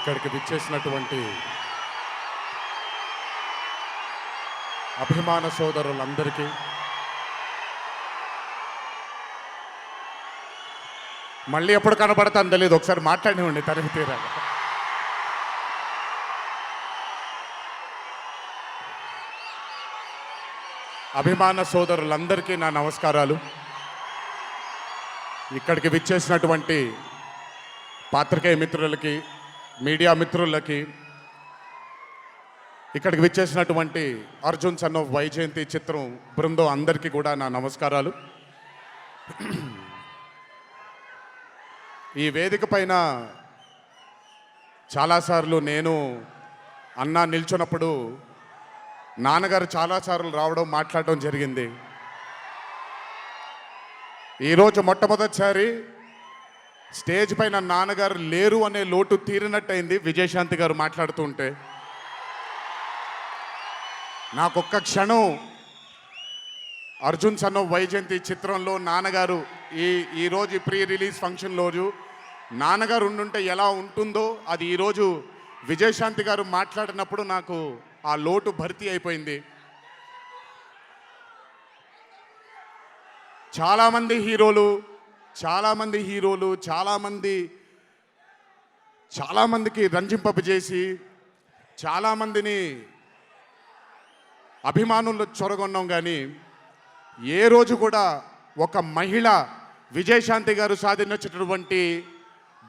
ఇక్కడికి విచ్చేసినటువంటి అభిమాన సోదరులందరికీ మళ్ళీ ఎప్పుడు కనబడతాను తెలియదు, ఒకసారి మాట్లాడినివ్వండి తనివి తీరాలి. అభిమాన సోదరులందరికీ నా నమస్కారాలు. ఇక్కడికి విచ్చేసినటువంటి పాత్రికేయ మిత్రులకి, మీడియా మిత్రులకి, ఇక్కడికి విచ్చేసినటువంటి అర్జున్ సన్ ఆఫ్ వైజయంతి చిత్రం బృందం అందరికీ కూడా నా నమస్కారాలు. ఈ వేదిక పైన చాలాసార్లు నేను అన్నా నిల్చున్నప్పుడు నాన్నగారు చాలాసార్లు రావడం, మాట్లాడడం జరిగింది. ఈరోజు మొట్టమొదటిసారి స్టేజ్ పైన నాన్నగారు లేరు అనే లోటు తీరినట్టయింది విజయశాంతి గారు మాట్లాడుతుంటే. నాకొక్క క్షణం అర్జున్ సన్ ఆఫ్ వైజయంతి చిత్రంలో నాన్నగారు ఈరోజు ప్రీ రిలీజ్ ఫంక్షన్ రోజు నాన్నగారు ఉండుంటే ఎలా ఉంటుందో అది ఈరోజు విజయశాంతి గారు మాట్లాడినప్పుడు నాకు ఆ లోటు భర్తీ అయిపోయింది. చాలామంది హీరోలు చాలామందికి రంజింపజేసి చాలామందిని అభిమానుల్లో చొరగొన్నాం, కానీ ఏ రోజు కూడా ఒక మహిళ విజయశాంతి గారు సాధించినటువంటి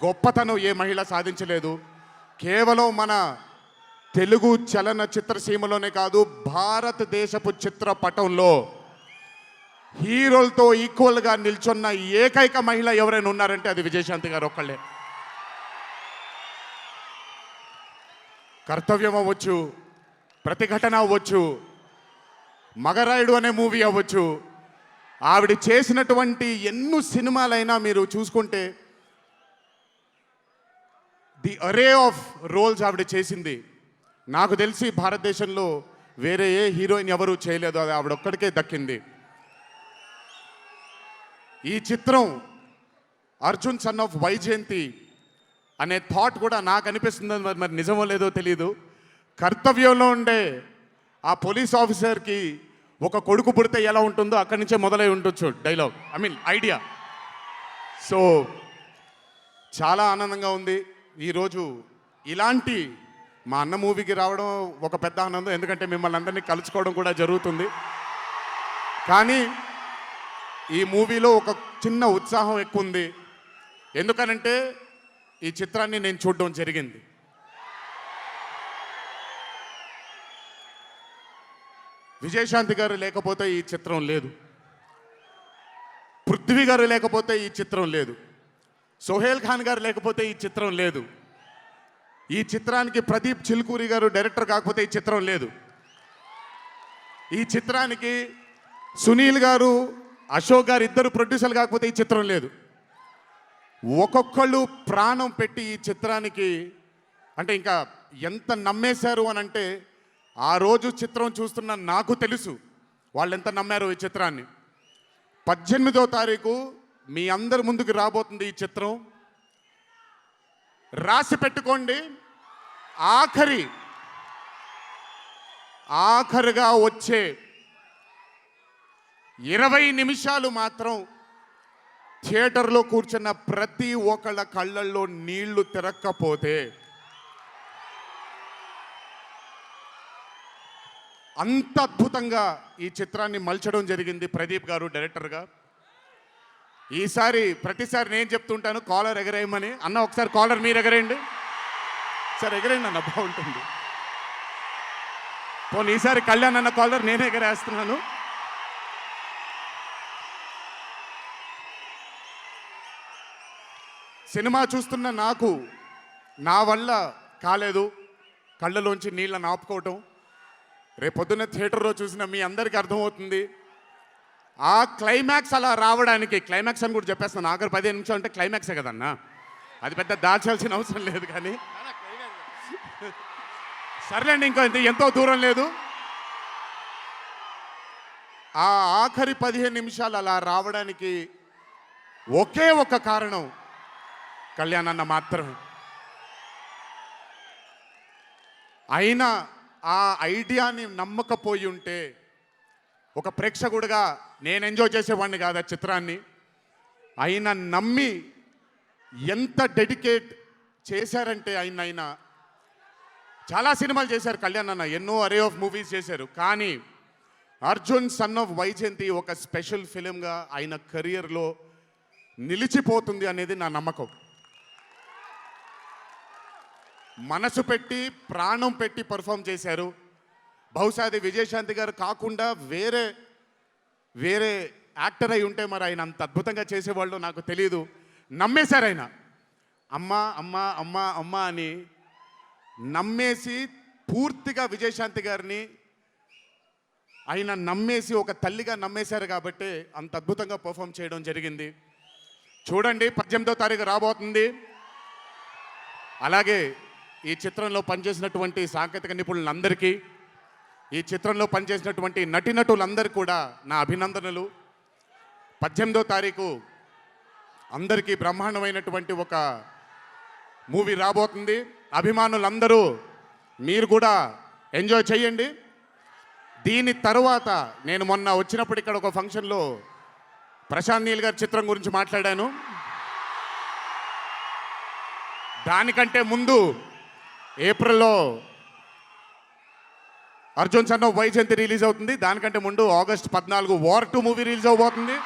గొప్పతనం ఏ మహిళ సాధించలేదు. కేవలం మన తెలుగు చలన చిత్రసీమలోనే కాదు, భారతదేశపు చిత్రపటంలో హీరోలతో ఈక్వల్గా నిల్చున్న ఏకైక మహిళ ఎవరైనా ఉన్నారంటే అది విజయశాంతి గారు ఒక్కళ్ళే. కర్తవ్యం అవ్వచ్చు, ప్రతిఘటన అవ్వచ్చు, మగరాయుడు అనే మూవీ అవ్వచ్చు, ఆవిడ చేసినటువంటి ఎన్నో సినిమాలైనా మీరు చూసుకుంటే ది అరే ఆఫ్ రోల్స్ ఆవిడ చేసింది. నాకు తెలిసి భారతదేశంలో వేరే ఏ హీరోయిన్ ఎవరూ చేయలేదు, అది ఆవిడ ఒక్కడికే దక్కింది. ఈ చిత్రం అర్జున్ సన్ ఆఫ్ వైజయంతి అనే థాట్ కూడా నాకు అనిపిస్తుంది, మరి నిజమో లేదో తెలియదు. కర్తవ్యంలో ఉండే ఆ పోలీస్ ఆఫీసర్కి ఒక కొడుకు పుడితే ఎలా ఉంటుందో అక్కడి నుంచే మొదలై ఉండొచ్చు డైలాగ్, ఐడియా. సో చాలా ఆనందంగా ఉంది ఈరోజు ఇలాంటి మా అన్న మూవీకి రావడం ఒక పెద్ద ఆనందం, ఎందుకంటే మిమ్మల్ని అందరినీ కలుసుకోవడం కూడా జరుగుతుంది. కానీ ఈ మూవీలో ఒక చిన్న ఉత్సాహం ఎక్కువ ఉంది, ఎందుకనంటే ఈ చిత్రాన్ని నేను చూడడం జరిగింది. విజయశాంతి గారు లేకపోతే ఈ చిత్రం లేదు, పృథ్వీ గారు లేకపోతే ఈ చిత్రం లేదు, సోహేల్ ఖాన్ గారు లేకపోతే ఈ చిత్రం లేదు, ఈ చిత్రానికి ప్రదీప్ చిల్కూరి గారు డైరెక్టర్ కాకపోతే ఈ చిత్రం లేదు, ఈ చిత్రానికి సునీల్ గారు, అశోక్ గారు ఇద్దరు ప్రొడ్యూసర్లు కాకపోతే ఈ చిత్రం లేదు. ఒక్కొక్కళ్ళు ప్రాణం పెట్టి ఈ చిత్రానికి, అంటే ఇంకా ఎంత నమ్మేశారు అని అంటే, ఆ రోజు చిత్రం చూస్తున్న నాకు తెలుసు వాళ్ళు ఎంత నమ్మారు ఈ చిత్రాన్ని. 18వ తారీఖు మీ అందరి ముందుకు రాబోతుంది ఈ చిత్రం. రాసి పెట్టుకోండి, ఆఖరిగా వచ్చే 20 నిమిషాలు మాత్రం థియేటర్లో కూర్చున్న ప్రతి ఒక్కళ్ళ కళ్ళల్లో నీళ్లు తిరక్కపోతే, అంత అద్భుతంగా ఈ చిత్రాన్ని మలచడం జరిగింది ప్రదీప్ గారు డైరెక్టర్గా. ప్రతిసారి నేను చెప్తుంటాను కాలర్ ఎగరేయమని. అన్న ఒకసారి కాలర్ మీరు ఎగరేయండి సార్, ఎగరేయండి అన్న, బాగుంటుంది. పోనీ ఈసారి కళ్యాణ్ అన్న కాలర్ నేనే ఎగరేస్తున్నాను. సినిమా చూస్తున్న నాకు నా వల్ల కాలేదు కళ్ళలోంచి నీళ్ళని ఆపుకోవటం. రేపొద్దున్న థియేటర్లో చూసిన మీ అందరికీ అర్థమవుతుంది. ఆ క్లైమాక్స్ అలా రావడానికి, క్లైమాక్స్ అని కూడా చెప్పేస్తున్నాను, ఆఖరి 15 నిమిషాలు అంటే క్లైమాక్సే కదన్నా, అది పెద్ద దాచాల్సిన అవసరం లేదు. కానీ సర్లేండి, ఎంతో దూరం లేదు. ఆ ఆఖరి 15 నిమిషాలు అలా రావడానికి ఒకే ఒక కారణం కళ్యాణ్ అన్న మాత్రమే. అయినా ఆ ఐడియాని నమ్మకపోయి ఉంటే ఒక ప్రేక్షకుడిగా నేను ఎంజాయ్ చేసేవాడిని కాదు ఆ చిత్రాన్ని. అయినా నమ్మి ఎంత డెడికేట్ చేశారంటే ఆయన చాలా సినిమాలు చేశారు కళ్యాణ్ అన్న, ఎన్నో అరే ఆఫ్ మూవీస్ చేశారు. కానీ అర్జున్ సన్ ఆఫ్ వైజయంతి ఒక స్పెషల్ ఫిలింగా ఆయన కెరియర్లో నిలిచిపోతుంది అనేది నా నమ్మకం. మనసు పెట్టి ప్రాణం పెట్టి పర్ఫామ్ చేశారు. బహుశా అది విజయశాంతి గారు కాకుండా వేరే యాక్టర్ అయి ఉంటే మరి ఆయన అంత అద్భుతంగా చేసేవాళ్ళు నాకు తెలియదు. నమ్మేశారు ఆయన. అమ్మా అమ్మా అమ్మా అమ్మా అని నమ్మేసి పూర్తిగా విజయశాంతి గారిని ఆయన నమ్మేసి ఒక తల్లిగా నమ్మేశారు కాబట్టి అంత అద్భుతంగా పర్ఫామ్ చేయడం జరిగింది. చూడండి 18వ తారీఖు రాబోతుంది. అలాగే ఈ చిత్రంలో పనిచేసినటువంటి సాంకేతిక నిపుణులందరికీ, ఈ చిత్రంలో పనిచేసినటువంటి నటీనటులందరికీ కూడా నా అభినందనలు. 18వ తారీఖు అందరికీ బ్రహ్మాండమైనటువంటి ఒక మూవీ రాబోతుంది. అభిమానులందరూ మీరు కూడా ఎంజాయ్ చేయండి. దీని తరువాత నేను మొన్న వచ్చినప్పుడు ఇక్కడ ఒక ఫంక్షన్లో ప్రశాంత్ నీల్ గారి చిత్రం గురించి మాట్లాడాను. దానికంటే ముందు ఏప్రిల్లో Arjun son of Vyjayanthi release అవుతుంది. దానికంటే ముందు ఆగస్ట్ 14 వార్ 2 మూవీ రిలీజ్ అవబోతుంది.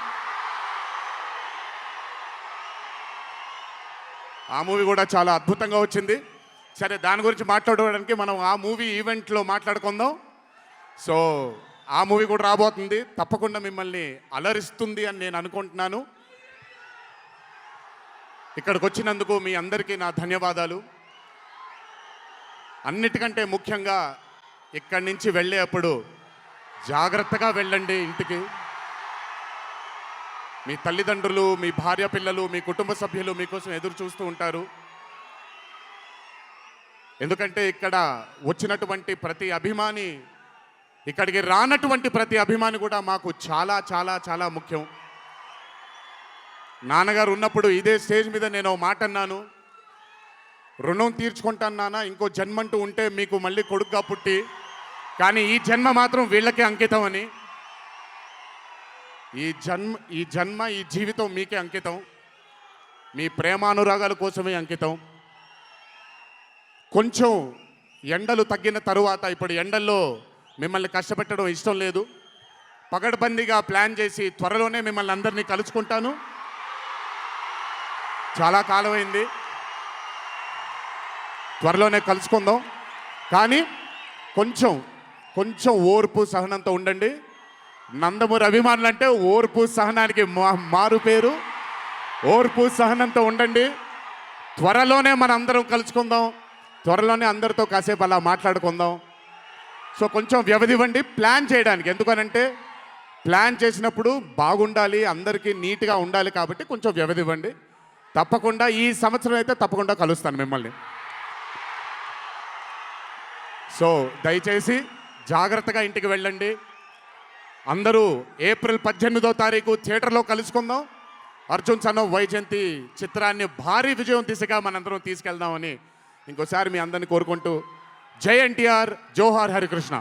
ఆ మూవీ కూడా చాలా అద్భుతంగా వచ్చింది. సరే, దాని గురించి మాట్లాడడానికి మనం ఆ మూవీ ఈవెంట్లో మాట్లాడుకుందాం. సో ఆ మూవీ కూడా రాబోతుంది. తప్పకుండా మిమ్మల్ని అలరిస్తుంది అని నేను అనుకుంటున్నాను. ఇక్కడికి వచ్చినందుకు మీ అందరికీ నా ధన్యవాదాలు. అన్నిటికంటే ముఖ్యంగా ఇక్కడి నుంచి వెళ్ళేటప్పుడు జాగ్రత్తగా వెళ్ళండి ఇంటికి. మీ తల్లిదండ్రులు, మీ భార్య పిల్లలు, మీ కుటుంబ సభ్యులు మీకోసం ఎదురు చూస్తూ ఉంటారు. ఎందుకంటే ఇక్కడ వచ్చినటువంటి ప్రతి అభిమాని, ఇక్కడికి రానటువంటి ప్రతి అభిమాని కూడా మాకు చాలా చాలా చాలా ముఖ్యం. నాన్నగారు ఉన్నప్పుడు ఇదే స్టేజ్ మీద నేను మాట అన్నాను, రుణం తీర్చుకుంటాను నాన్న, ఇంకో జన్మంటూ ఉంటే మీకు మళ్ళీ కొడుకుగా పుట్టి, కానీ ఈ జన్మ మాత్రం వీళ్ళకే అంకితం అని. ఈ జన్మ ఈ జీవితం మీకే అంకితం, మీ ప్రేమానురాగాల కోసమే అంకితం. కొంచెం ఎండలు తగ్గిన తరువాత, ఇప్పుడు ఎండల్లో మిమ్మల్ని కష్టపెట్టడం ఇష్టం లేదు, పగడ్బందీగా ప్లాన్ చేసి త్వరలోనే మిమ్మల్ని అందరినీ కలుసుకుంటాను. చాలా కాలమైంది, త్వరలోనే కలుసుకుందాం. కానీ కొంచెం ఓర్పు సహనంతో ఉండండి. నందమూరి అభిమానులు అంటే ఓర్పు సహనానికి మారు పేరు. ఓర్పు సహనంతో ఉండండి. త్వరలోనే మన అందరం కలుసుకుందాం, త్వరలోనే అందరితో కాసేపు అలా మాట్లాడుకుందాం. సో కొంచెం వ్యవధి ఇవ్వండి ప్లాన్ చేయడానికి. ఎందుకనంటే ప్లాన్ చేసినప్పుడు బాగుండాలి, అందరికీ నీట్గా ఉండాలి, కాబట్టి కొంచెం వ్యవధి ఇవ్వండి. తప్పకుండా ఈ సంవత్సరం అయితే తప్పకుండా కలుస్తాను మిమ్మల్ని. సో దయచేసి జాగ్రత్తగా ఇంటికి వెళ్ళండి. అందరూ ఏప్రిల్ 18వ తారీఖు థియేటర్లో కలుసుకుందాం. అర్జున్ సన్ ఆఫ్ వైజయంతి చిత్రాన్ని భారీ విజయం దిశగా మనందరం తీసుకెళ్దామని ఇంకోసారి మీ అందరిని కోరుకుంటూ, జై ఎన్టీఆర్, జోహార్ హరికృష్ణ.